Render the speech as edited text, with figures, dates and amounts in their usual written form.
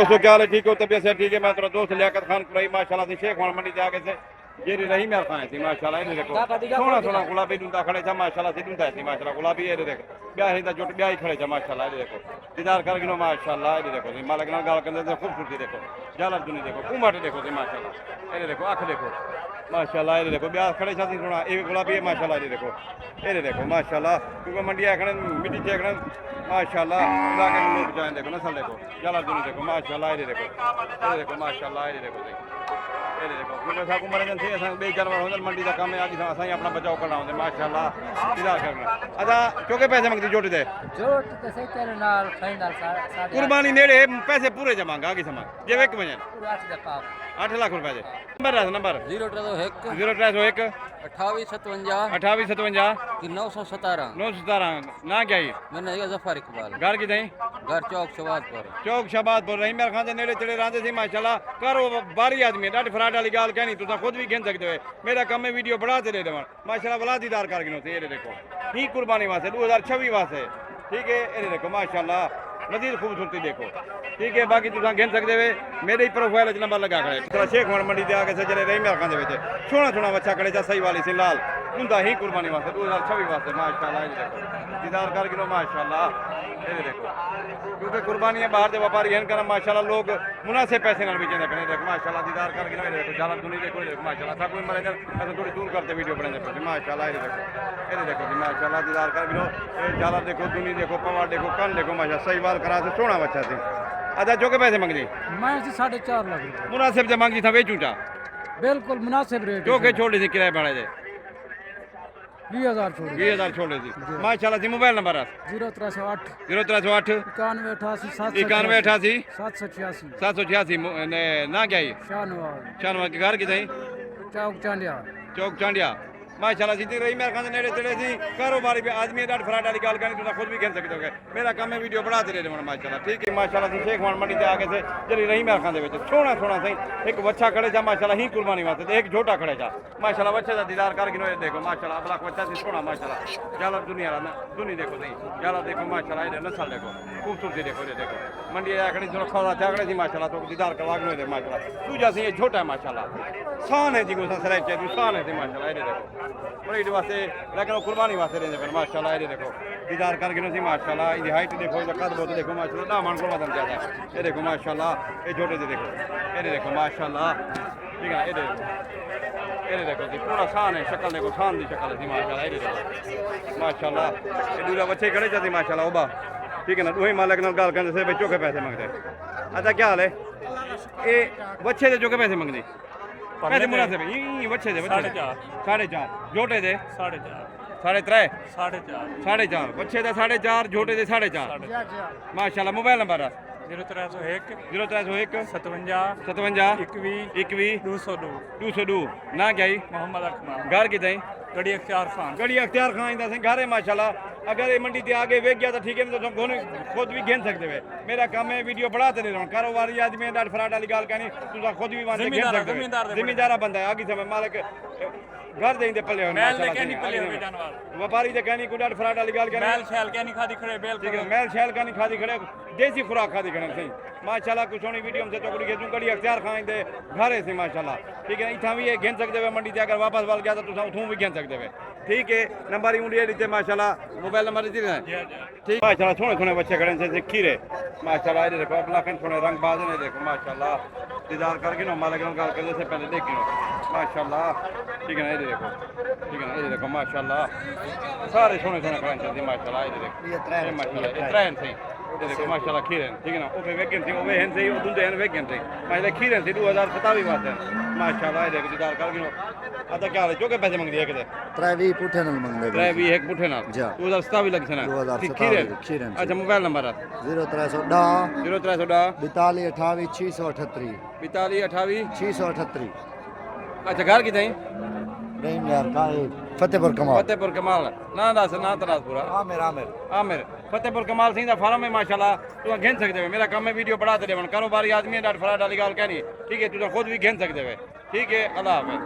दोस्तों क्या हाल है? ठीक हो? तबीयत से ठीक है? मैं तेरा दोस्त लियाकत खान कुरैशी माशाल्लाह से शेख मंडी से आगे से ये रही मेरे खाने थी माशाल्लाह। ये देखो सोना सोना गुलाबी डूंदा खड़े था माशाल्लाह से डूंदा थी माशाल्लाह गुलाबी। ये देखो ब्याह दा जुट ब्याह खड़े था माशाल्लाह। ये देखो दीदार कर गिनो माशाल्लाह। ये देखो मालिक नाल गाल करदे ते खूबसूरती देखो जालर दुनी देखो कुमाट देखो सी माशाल्लाह। ये देखो आंख देखो माशाल्लाह। ये देखो ब्याह खड़े था सोना ये गुलाबी है माशाल्लाह। ये देखो माशाल्लाह क्योंकि मंडी आखने मिट्टी चेकने माशाल्लाह लाके लोग जाए देखो नस्ल देखो जालर दुनी देखो माशाल्लाह। ये देखो माशाल्लाह। ये देखो क्योंकि साकू मरे जन थे असां बे जानवर होंदे मंडी दा काम है आगे असां अपना बचाव करना होंदे माशाल्लाह दीदार करना। अच्छा चोके पैसे मंगदी जोट दे जोट ते सही तेरे नाल फाइनल साढ़े कुर्बानी नेड़े पैसे पूरे जमांगा आगे समा जे वेक वजन 8 दे पाप 8 लाख रुपए दे नंबर 031 031 2857 2857 917 917 ना क्या ही मैंने ये जफर इकबाल घर की दई घर चौक शबादपुर चौक शबादपुर रही मेरे खान दे नेड़े चले रहंदे सी माशाल्लाह करो बारी आदमी डाट फ्राड वाली गाल कहनी तुसा खुद भी गिन सकते हो मेरा कम है वीडियो बढ़ा दे देवन माशाल्लाह बला दीदार कर गिनो ये देखो ही कुर्बानी वास्ते 2026 वास्ते ठीक है। ये देखो माशाल्लाह मजीद खूबसूरती देखो ठीक है। बाकी तुसा गिन सकते हो मेरे ही प्रोफाइल च नंबर लगा खड़े थोड़ा शेख मंडी दे आगे से चले रही मेरे खान दे विच सोना सोना बच्चा खड़े जा सही वाली सी लाल उनका ही कुर्बानी वास्ते 2026 वास्ते माशाल्लाह। ये देखो दीदार कर गिनो माशाल्लाह। ये देखो क्योंकि कुर्बानी बाहर के व्यापारी हैं करना माशाल्लाह लोग मुनासिब पैसे नाल बेचने देखने देखो माशाल्लाह दीदार कर गिनो। ये देखो जाला दुनी देखो माशाल्लाह था कोई मरे ऐसा थोड़ी दूर करते वीडियो बनाने पे माशाल्लाह। ये देखो जी माशाल्लाह दीदार कर गिनो ये जाला देखो दुनी देखो पवार देखो कन देखो माशाल्लाह सही बाल करा से सोना बच्चा थी। अच्छा जो के पैसे मंग जी मैं 4.5 लाख रुपए मुनासिब से मांगी था बेचूटा बिल्कुल मुनासिब रेट जो के छोड़ दी किराए भाड़े दे 20000 छोड़ 20000 छोड़ दी माशाल्लाह जी। मोबाइल नंबर 0308 0308 9188 9188 786 786 ना क्या ही शाहनवाज के घर की थी चौक चांडिया माशाल्लाह सीधी रही मेरे खाने नेड़े चले सी कारोबारी भी आदमी डाट फ्राड वाली गाल करनी तुम खुद भी गिन सकते हो मेरा काम है वीडियो बढ़ाते रहे माशाल्लाह ठीक है। माशाल्लाह सी शेख मंडी से आगे से चली रही मेरे खाने सोना सोना सही एक बच्चा खड़े जा माशाल्लाह ही कुर्बानी वास्ते एक झोटा खड़े जा माशाल्लाह बच्चे का दीदार कर गिनो देखो माशाल्लाह अबला बच्चा सी सोना माशाल्लाह जाला दुनिया दुनी देखो सही जाला देखो माशाल्लाह ये नस्ल देखो खूबसूरती देखो ये देखो मंडी आखड़ी जो खड़ा था आखड़े सी माशाल्लाह तो दीदार करवा गिनो माशाल्लाह दूजा सी ये झोटा है माशाल्लाह शान है जी को ससरे चे शान है माशाल्लाह। ये देखो बड़ी वास्ते लेकिन कुर्बानी वास्ते रहते फिर माशाल्लाह। ये देखो दीदार कर गिनो सी माशाल्लाह ये हाइट देखो ये कद बहुत देखो माशाल्लाह ना मन को बदल जाता है। ये देखो माशाल्लाह ये छोटे से देखो ये देखो माशाल्लाह ठीक है। ये देखो जी पूरा शान है शक्ल देखो शान की शक्ल है माशाल्लाह। ये देखो माशाल्लाह ये दूसरा बच्चे खड़े जाते माशाल्लाह ओबा ठीक है ना वही मालिक नाल गाल करते से बच्चों के पैसे मंगते। अच्छा क्या हाल है ये बच्चे दे जो के पैसे मंगने पैसे मुनासिब ये बच्चे दे 4.5 जोटे दे 3.5 4.5 बच्चे दे 4.5 जोटे दे 4.5 माशाल्लाह। मोबाइल नंबर 0301 0301 57 57 21 21 202 ना क्या ही मोहम्मद अकमल घर की थी गड़ी अख्तियार खान गड़ी अख्तियार खान इंदा से घर है माशाल्लाह। अगर ये मंडी से आगे वेग गया तो ठीक है तो तुम खुद भी गिन सकते हो मेरा काम है वीडियो बढ़ाते रहो कारोबारी आदमी डाट फ्राड वाली गाल कहनी तुम खुद भी गिन सकते हो जिम्मेदार बंदा है आगे समय मालिक घर देंगे पले व्यापारी दे कहनी को डाट फ्राड वाली गाल कहनी मैल शैल कहनी खादी खड़े ठीक है मैल शैल कहनी खादी खड़े देसी खुराक खादी खड़े सही माशाल्लाह कुछ सोनी वीडियो से चौकड़ी के गड़ी अख्तियार खान दे घर है सी माशाल्लाह ठीक है। इतना भी ये गिन सकते हो मंडी से अगर वापस वाल गया तो तुम उठूँ भी गिन सकते हो ठीक है। नंबर ही उंडी दी माशाल्लाह मोबाइल नंबर दी ठीक माशाल्लाह सोने सोने बच्चे खड़े से खीरे माशाल्लाह। ये देखो अपना खन सोने रंग बाज ने देखो माशाल्लाह दीदार करके नो मालिक गाल करने से पहले देख गिनो माशाल्लाह ठीक है ना। ये देखो ठीक है ना ये देखो माशाल्लाह सारे सोने सोने खड़े से माशाल्लाह। ये देखो ये माशाल्लाह ये ट्रेन से ये देखो माशाल्लाह खीरे ठीक है ना ओबे वेगन थी ओबे हैं सही दुंदे हैं वेगन थी माशाल्लाह खीरे थी 2027 वास्ते माशाल्लाह। ये देखो दीदार कर गिनो आता क्या है जो के पैसे मंगदी है के 23 पुठे नाल मंगदे 23 एक पुठे नाल 2027 लग से ना खीरे अच्छा। मोबाइल नंबर 0310 0310 42 28 638 42 28 638 अच्छा घर की थी रहीम यार का फतेहपुर कमाल ना दस ना तराज पूरा आमिर फतेहपुर कमाल सिंह दा फार्म है माशाल्लाह तुम गिन सकते हो मेरा काम है वीडियो बढ़ाते रहो कारोबारी आदमी डाट फ्राड वाली गाल कहनी ठीक है तुम खुद भी गिन सकते हो ठीक है। अल्लाह हाफिज़।